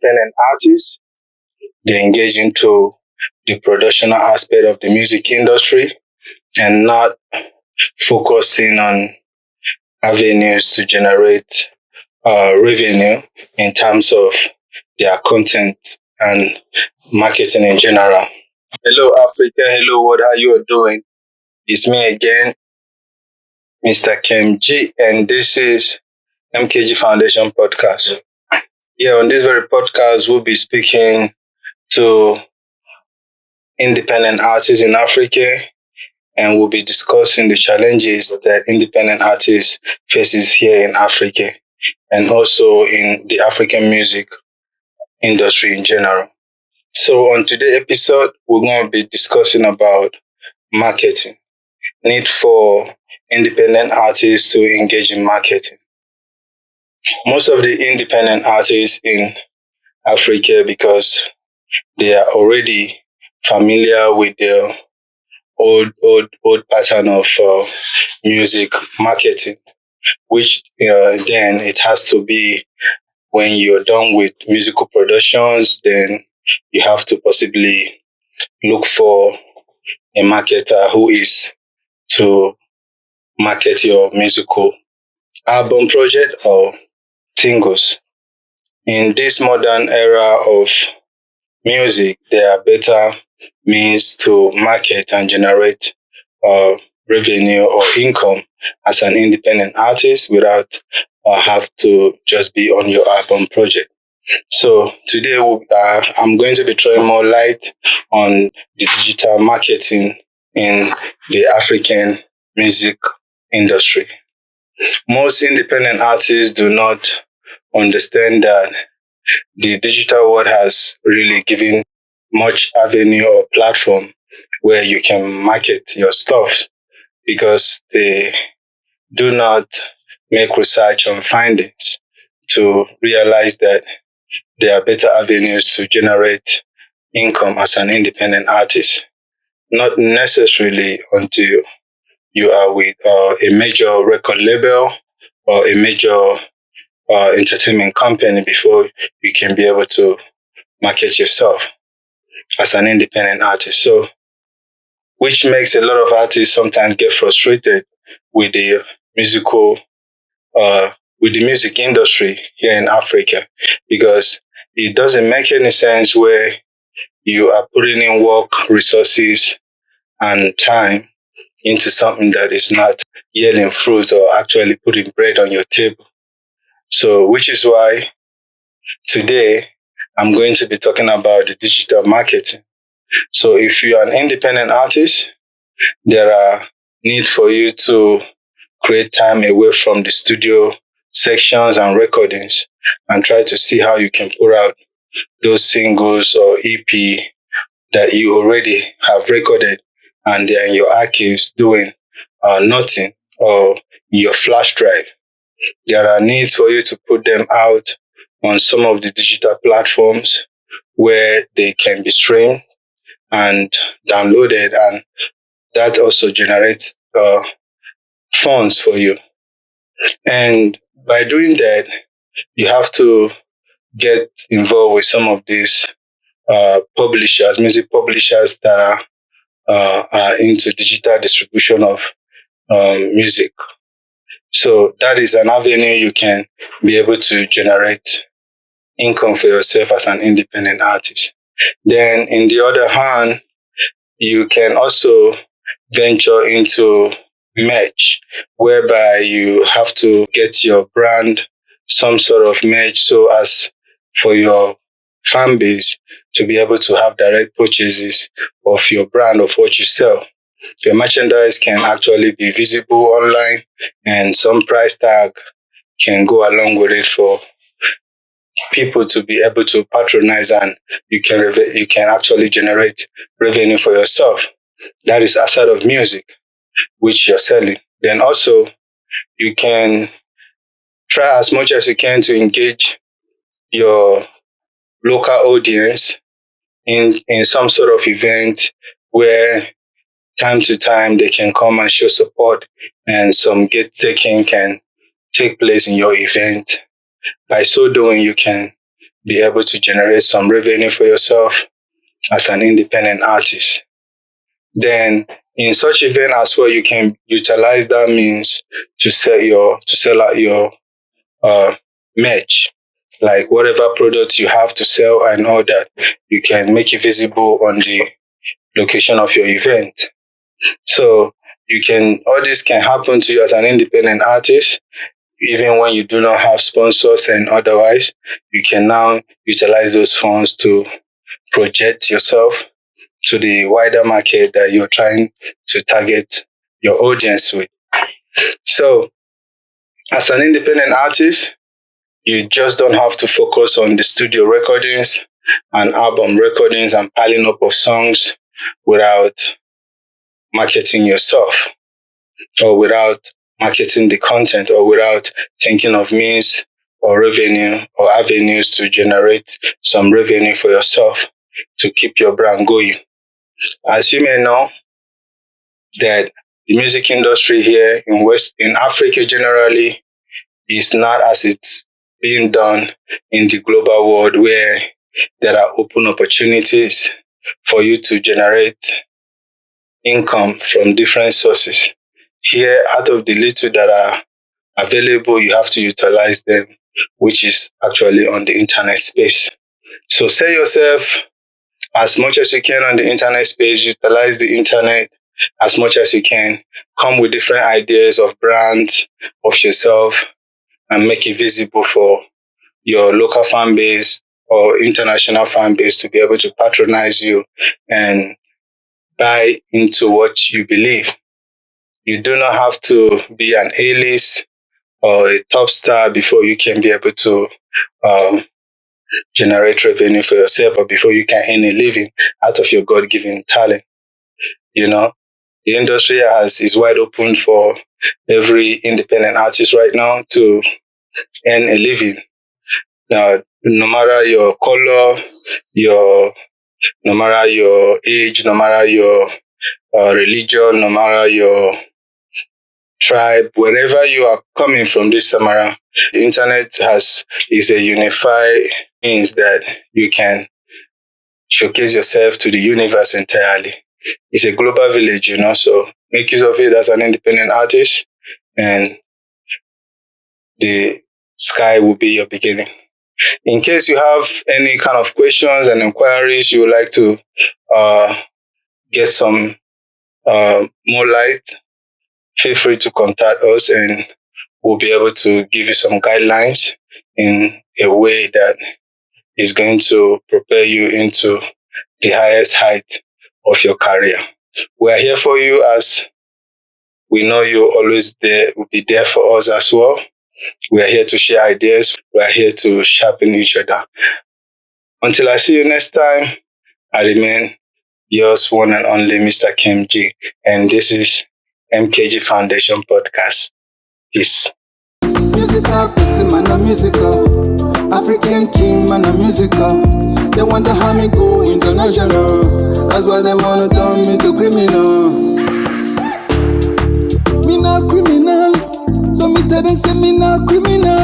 independent artists. They engage into the production aspect of the music industry and not focusing on avenues to generate revenue in terms of their content and marketing in general. Hello, Africa. Hello, world. How you doing? It's me again, Mr. Kem G, and this is MKG Foundation Podcast. Yeah, on this very podcast, we'll be speaking to independent artists in Africa, and we'll be discussing the challenges that independent artists faces here in Africa and also in the African music industry in general. So on today's episode, we're going to be discussing about marketing, need for independent artists to engage in marketing. Most of the independent artists in Africa, because they are already familiar with the old pattern of music marketing, which then it has to be when you're done with musical productions, then you have to possibly look for a marketer who is to market your musical album project or singles. In this modern era of music, there are better means to market and generate revenue or income as an independent artist without have to just be on your album project. So today I'm going to be throwing more light on the digital marketing in the African music industry. Most independent artists do not understand that the digital world has really given much avenue or platform where you can market your stuff, because they do not make research on findings to realize that there are better avenues to generate income as an independent artist. Not necessarily until you are with a major record label or a major entertainment company before you can be able to market yourself as an independent artist. So, which makes a lot of artists sometimes get frustrated with the musical, with the music industry here in Africa, because it doesn't make any sense where you are putting in work, resources, and time into something that is not yielding fruit or actually putting bread on your table. So, which is why today I'm going to be talking about the digital marketing. So, if you are an independent artist, there are need for you to create time away from the studio sections and recordings and try to see how you can put out those singles or EP that you already have recorded and they're in your archives doing nothing, or in your flash drive. There are needs for you to put them out on some of the digital platforms where they can be streamed and downloaded, and that also generates funds for you. And by doing that, you have to get involved with some of these publishers, music publishers that are into digital distribution of music. So that is an avenue you can be able to generate income for yourself as an independent artist. Then, in the other hand, you can also venture into merch, whereby you have to get your brand some sort of merch so as for your fan base to be able to have direct purchases of your brand, of what you sell. Your merchandise can actually be visible online, and some price tag can go along with it for people to be able to patronize, and you can actually generate revenue for yourself. That is aside of music, which you're selling. Then also, you can try as much as you can to engage your local audience in some sort of event where time to time they can come and show support, and some gate taking can take place in your event. By so doing, you can be able to generate some revenue for yourself as an independent artist. Then in such event as well, you can utilize that means to sell out your merch, like whatever products you have to sell and all that. You can make it visible on the location of your event. So all this can happen to you as an independent artist, even when you do not have sponsors and otherwise. You can now utilize those funds to project yourself to the wider market that you're trying to target your audience with. So as an independent artist, you just don't have to focus on the studio recordings and album recordings and piling up of songs without marketing yourself, or without marketing the content, or without thinking of means or revenue or avenues to generate some revenue for yourself to keep your brand going. As you may know, that the music industry here in Africa generally is not as it's being done in the global world, where there are open opportunities for you to generate income from different sources. Here, out of the little that are available, you have to utilize them, which is actually on the internet space. So sell yourself as much as you can on the internet space, utilize the internet as much as you can, come with different ideas of brands of yourself and make it visible for your local fan base or international fan base to be able to patronize you and buy into what you believe. You do not have to be an A-list or a top star before you can be able to generate revenue for yourself, or before you can earn a living out of your God-given talent. The industry is wide open for every independent artist right now to earn a living. Now, no matter your color, no matter your age, no matter your religion, no matter your tribe, wherever you are coming from this time around, the internet is a unified means that you can showcase yourself to the universe entirely. It's a global village, so make use of it as an independent artist, and the sky will be your beginning. In case you have any kind of questions and inquiries, you would like to get some more light, feel free to contact us, and we'll be able to give you some guidelines in a way that is going to propel you into the highest height of your career. We are here for you, as we know you're always there, will be there for us as well. We are here to share ideas. We are here to sharpen each other. Until I see you next time, I remain yours one and only, Mr. Kim G. And this is MKG Foundation Podcast. Peace. Musical, man, a musical. African king, man, a musical. They wonder how me go international. That's why they wanna turn me to criminal. Me not criminal, so me tell them say me not criminal.